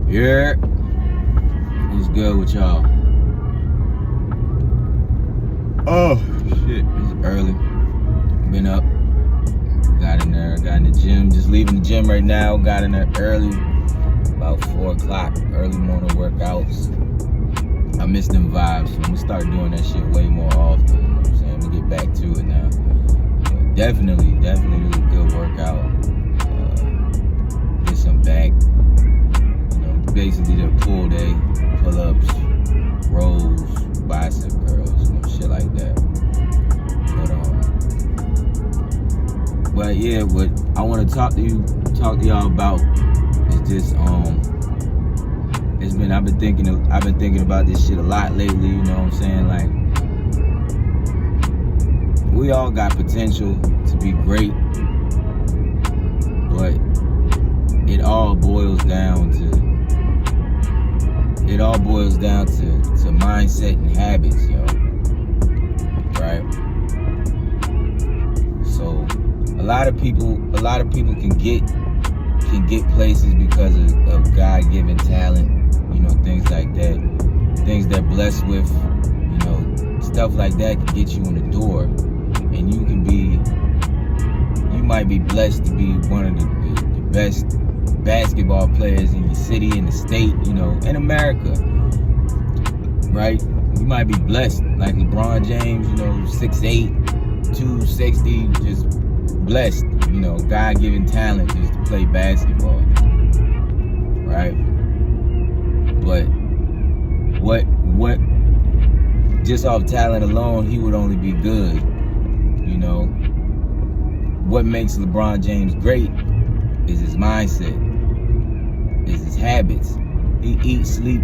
Yeah, what's good with y'all? Oh shit, it's early. Been up, got in there, got in the gym. Just leaving the gym right now. Got in there early, about 4 o'clock. Early morning workouts. I miss them vibes, so I'm gonna start doing that shit way more often. You know what I'm saying? I'm gonna get back to it now. But definitely was a good workout. Get some back. Basically the pull day, pull-ups, rows, bicep curls, shit like that. But yeah, what I want to talk to y'all about is just I've been thinking about this shit a lot lately. You know what I'm saying? Like, we all got potential to be great, but it all boils down to mindset and habits, yo. Right? So a lot of people can get places because of God-given talent, things like that. Things they're blessed with, stuff like that can get you in the door. And you might be blessed to be one of the best basketball players in your city, in the state, in America, right? You might be blessed, like LeBron James, 6'8", 260, just blessed, God-given talent just to play basketball, right? But what just off talent alone, he would only be good, What makes LeBron James great is his mindset, is his habits. He eats, sleep,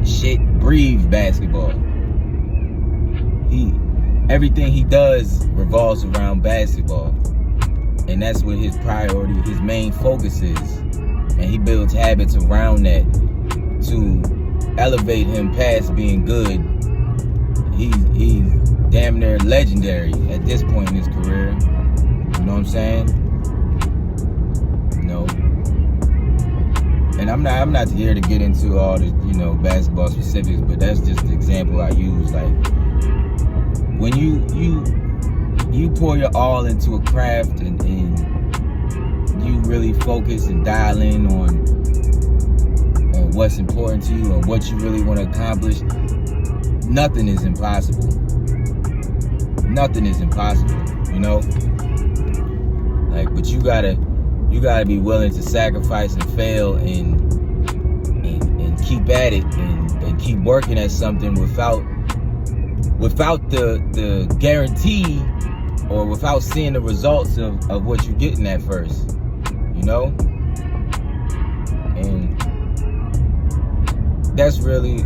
shit, breathes basketball. Everything he does revolves around basketball. And that's what his priority, his main focus is. And he builds habits around that to elevate him past being good. He's damn near legendary at this point in his career. You know what I'm saying? And I'm not here to get into all the, basketball specifics, but that's just the example I use. Like, when you pour your all into a craft and you really focus and dial in on what's important to you and what you really want to accomplish, nothing is impossible. Nothing is impossible, Like, but you gotta be willing to sacrifice and fail and keep at it and keep working at something without the guarantee or without seeing the results of what you're getting at first, And that's really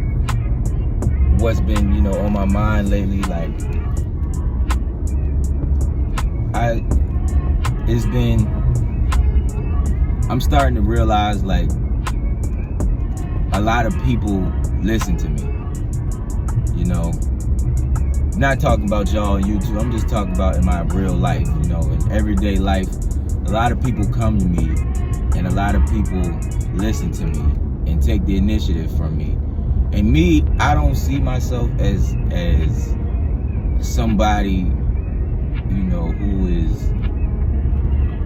what's been, on my mind lately. Like, I'm starting to realize, like, a lot of people listen to me, I'm not talking about y'all on YouTube. I'm just talking about in my real life, in everyday life. A lot of people come to me and a lot of people listen to me and take the initiative from me. And me, I don't see myself as somebody, who is,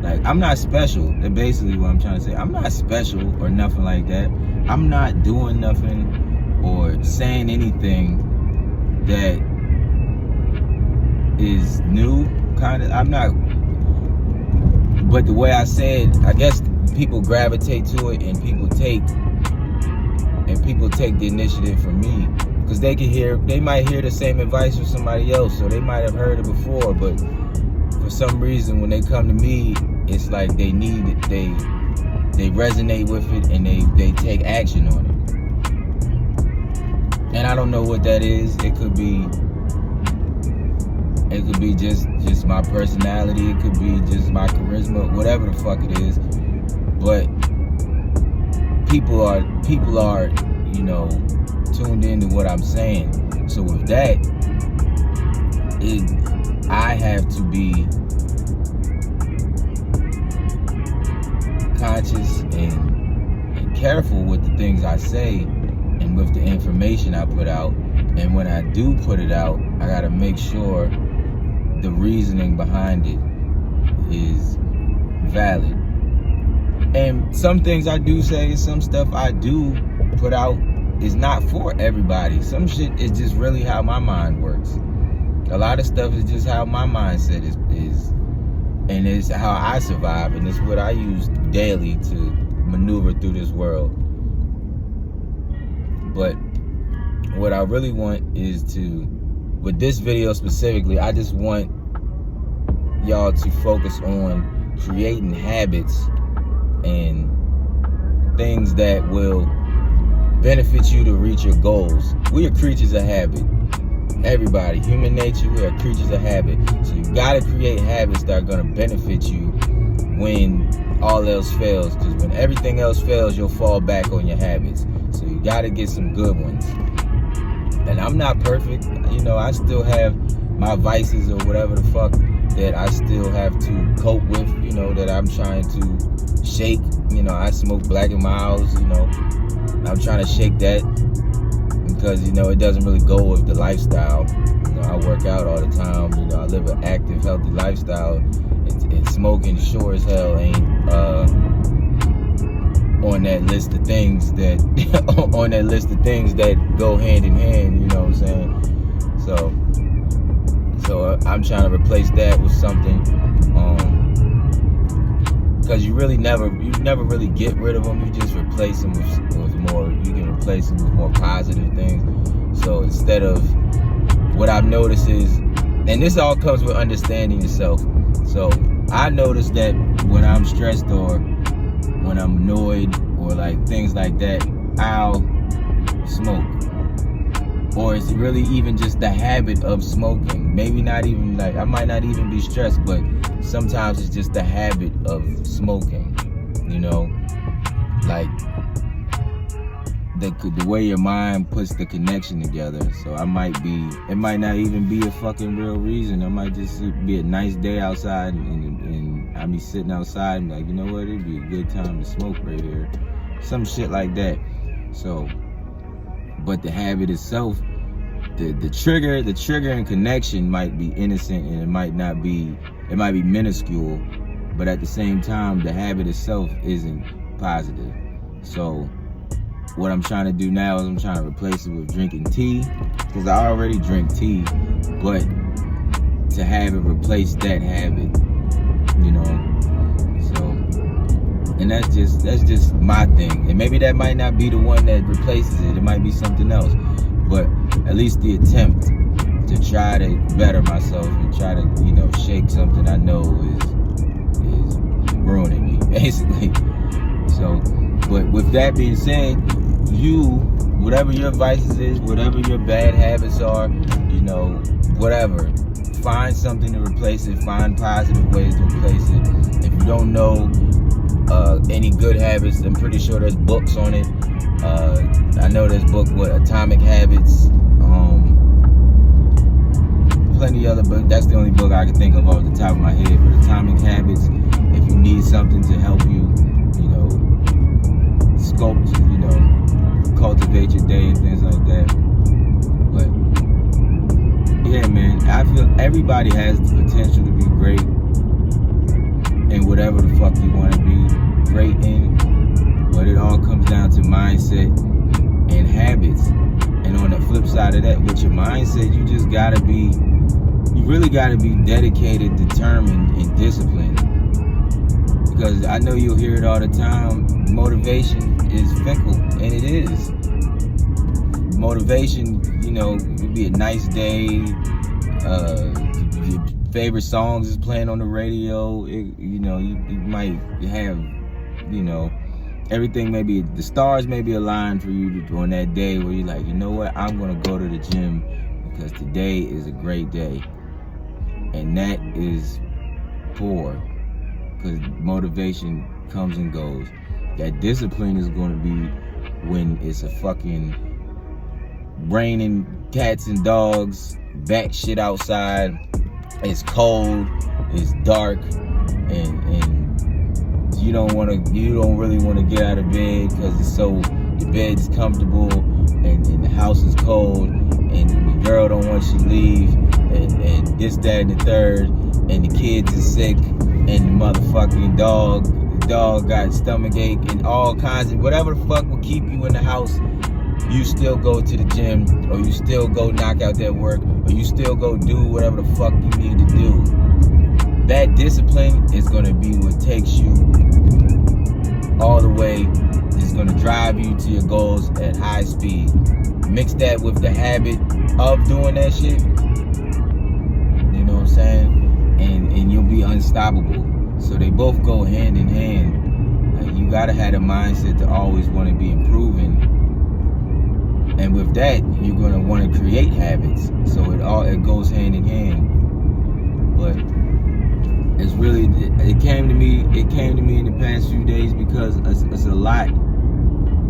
like, I'm not special. That's basically what I'm trying to say. I'm not special or nothing like that. I'm not doing nothing or saying anything that is new, kind of. I'm not. But the way I said, I guess people gravitate to it, and people take the initiative from me, because they might hear the same advice from somebody else, so they might have heard it before, but for some reason, when they come to me, it's like they need it, they resonate with it, and they take action on it. And I don't know what that is. It could be just my personality. It could be just my charisma, whatever the fuck it is. But people are tuned into what I'm saying. So with that, I have to be conscious and careful with the things I say and with the information I put out. And when I do put it out, I gotta make sure the reasoning behind it is valid. And some things I do say, some stuff I do put out is not for everybody. Some shit is just really how my mind works. A lot of stuff is just how my mindset is and it's how I survive, and it's what I use daily to maneuver through this world. But what I really want is to, with this video specifically, I just want y'all to focus on creating habits and things that will benefit you to reach your goals. We are creatures of habit. Everybody, human nature, we are creatures of habit. So you gotta create habits that are gonna benefit you when all else fails. Because when everything else fails, you'll fall back on your habits. So you gotta get some good ones. And I'm not perfect. You know, I still have my vices or whatever the fuck that I still have to cope with, you know, that I'm trying to shake. You know, I smoke Black and Milds, you know. I'm trying to shake that because, you know, it doesn't really go with the lifestyle. You know, I work out all the time. You know, I live an active, healthy lifestyle. And smoking sure as hell ain't on that list of things that go hand in hand. You know what I'm saying? So I'm trying to replace that with something. Because you never really get rid of them. You just replace them with more. You can replace them with more positive things. So instead of, what I've noticed is, and this all comes with understanding yourself. So I noticed that when I'm stressed or when I'm annoyed or like things like that, I'll smoke. Or it's really even just the habit of smoking. Maybe not even like, I might not even be stressed, but sometimes it's just the habit of smoking, you know, like the way your mind puts the connection together. So it might not even be a fucking real reason. It might just be a nice day outside and I be sitting outside and like, you know what, it'd be a good time to smoke right here. Some shit like that. So, but the habit itself, the trigger and connection might be innocent, and it might be minuscule, but at the same time, the habit itself isn't positive. So what I'm trying to do now is I'm trying to replace it with drinking tea, because I already drink tea, but to have it replace that habit, you know. So, and that's just my thing. And maybe that might not be the one that replaces it. It might be something else. But at least the attempt to try to better myself and try to, you know, shake something I know is ruining me, basically. So, but with that being said, whatever your vices is, whatever your bad habits are, you know, whatever, find something to replace it. Find positive ways to replace it. If you don't know any good habits, I'm pretty sure there's books on it. I know there's book with Atomic Habits, plenty other books. That's the only book I can think of off the top of my head. But Atomic Habits, if you need something to help you, you know, sculpt, you know, cultivate your day and things like that. But yeah, man, I feel everybody has the potential to be great in whatever the fuck you want to be great in. But it all comes down to mindset and habits. And on the flip side of that, with your mindset, you really gotta be dedicated, determined, and disciplined. Because I know you'll hear it all the time, motivation is fickle, and it is. Motivation, you know, it'd be a nice day, your favorite songs is playing on the radio, you know, you might have, you know, everything maybe, the stars may be aligned for you on that day where you're like, you know what, I'm gonna go to the gym because today is a great day. And that is poor, because motivation comes and goes. That discipline is gonna be when it's a fucking raining cats and dogs, back shit outside, it's cold, it's dark, and because you don't really want to get out of bed because the bed is comfortable and the house is cold and the girl don't want you to leave and this, that, and the third, and the kids are sick and the motherfucking dog got stomach ache and all kinds of whatever the fuck will keep you in the house. You still go to the gym, or you still go knock out that work, or you still go do whatever the fuck you need to do. That discipline is going to be what takes you all the way. It's going to drive you to your goals at high speed. Mix that with the habit of doing that shit, you know what I'm saying? And you'll be unstoppable. So they both go hand in hand. Like, you got to have a mindset to always want to be improving. And with that, you're going to want to create habits. So it goes hand in hand. But it's really, it came to me in the past few days because it's a lot.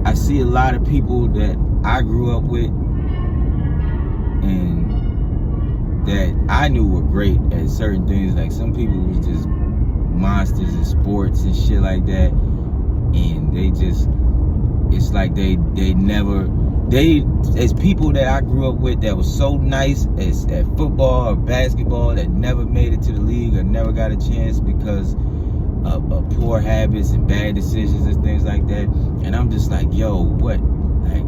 I see a lot of people that I grew up with and that I knew were great at certain things. Like some people was just monsters in sports and shit like that. And it's like as people that I grew up with that was so nice at football or basketball that never made it to the league or never got a chance because of poor habits and bad decisions and things like that. And I'm just like, yo, what? Like,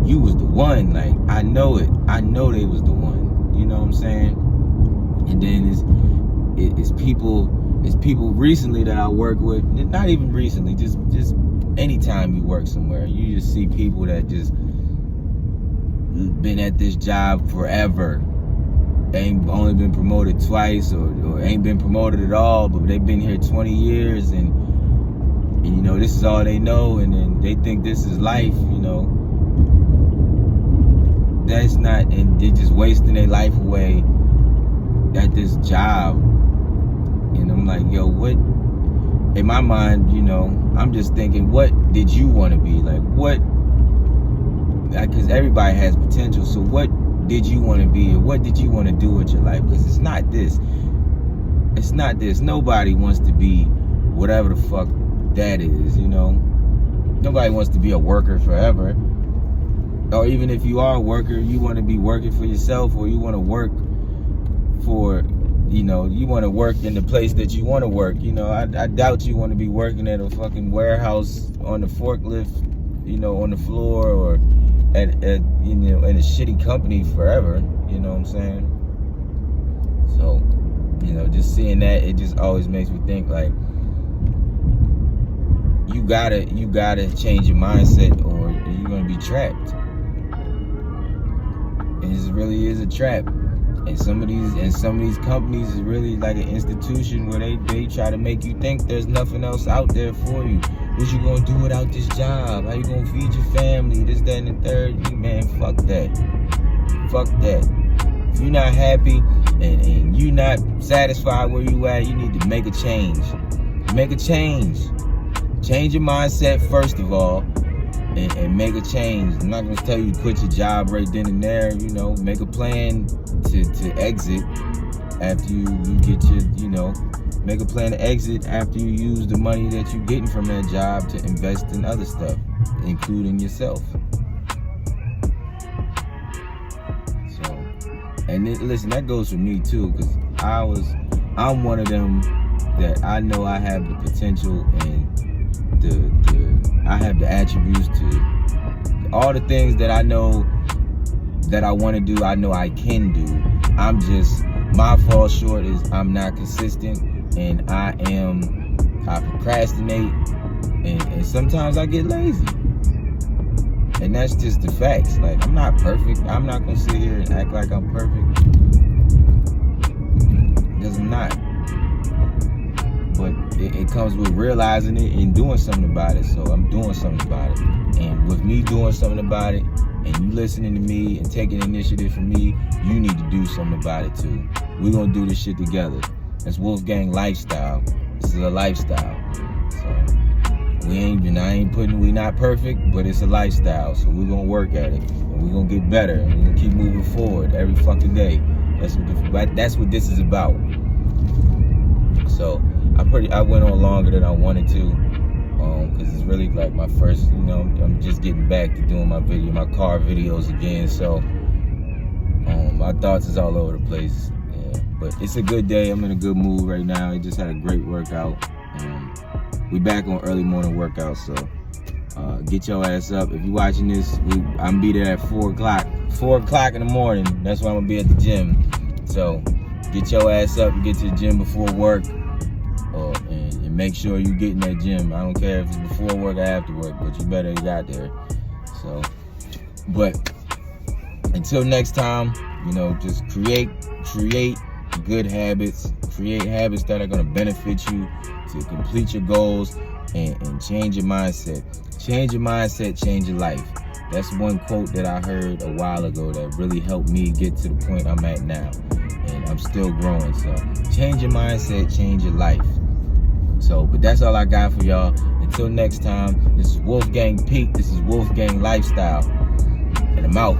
you was the one. Like, I know it. I know they was the one. You know what I'm saying? And then it's people recently that I work with. Not even recently, just anytime you work somewhere, you just see people that just been at this job forever. They ain't only been promoted twice or ain't been promoted at all, but they've been here 20 years and you know, this is all they know, and then they think this is life, you know. That's not, and they're just wasting their life away at this job. And I'm like, yo, what? In my mind, you know, I'm just thinking, what did you want to be? Like, what? Because everybody has potential. So what did you want to be? Or what did you want to do with your life? Because it's not this. It's not this. Nobody wants to be whatever the fuck that is, you know. Nobody wants to be a worker forever. Or even if you are a worker, you want to be working for yourself, or you want to work for, you know, you want to work in the place that you want to work. You know, I doubt you want to be working at a fucking warehouse on the forklift, you know, on the floor, or at you know, in a shitty company forever. You know what I'm saying? So, you know, just seeing that, it just always makes me think, like, you gotta change your mindset, or you're gonna be trapped. And it really is a trap. And some of these companies is really like an institution where they try to make you think there's nothing else out there for you. What you gonna do without this job? How you gonna feed your family? This, that, and the third. Man, fuck that. Fuck that. If you're not happy and you're not satisfied where you at, you need to make a change. Make a change. Change your mindset first of all, and make a change. I'm not gonna tell you to quit your job right then and there. You know, make a plan to exit after you get your, you know, make a plan to exit after you use the money that you're getting from that job to invest in other stuff, including yourself. So, and listen, that goes for me too, because I'm one of them that I know I have the potential and I have the attributes to all the things that I know that I want to do. I know I can do. My fall short is I'm not consistent, and I procrastinate, and sometimes I get lazy, and that's just the facts. Like, I'm not perfect. I'm not gonna sit here and act like I'm perfect, because I'm not. But it comes with realizing it and doing something about it. So I'm doing something about it. And with me doing something about it, and you listening to me and taking initiative from me, you need to do something about it too. We're gonna do this shit together. That's Wolfgang lifestyle. This is a lifestyle. So we not perfect, but it's a lifestyle. So we're gonna work at it, and we're gonna get better, and we're gonna keep moving forward every fucking day. That's what this is about. So I went on longer than I wanted to, because it's really like my first, I'm just getting back to doing my car videos again. So my thoughts is all over the place. Yeah, but it's a good day. I'm in a good mood right now. I just had a great workout. We back on early morning workouts, so get your ass up. If you're watching this, I'm be there at 4 o'clock. 4 o'clock in the morning. That's when I'm gonna be at the gym. So get your ass up and get to the gym before work, and make sure you get in that gym. I don't care if it's before work or after work, but you better get out there. So, but until next time, just create good habits. Create habits that are gonna benefit you to complete your goals and change your mindset. Change your mindset, change your life. That's one quote that I heard a while ago that really helped me get to the point I'm at now. And I'm still growing. So change your mindset, change your life. So, but that's all I got for y'all. Until next time, this is Wolfgang Peak. This is Wolfgang Lifestyle. And I'm out.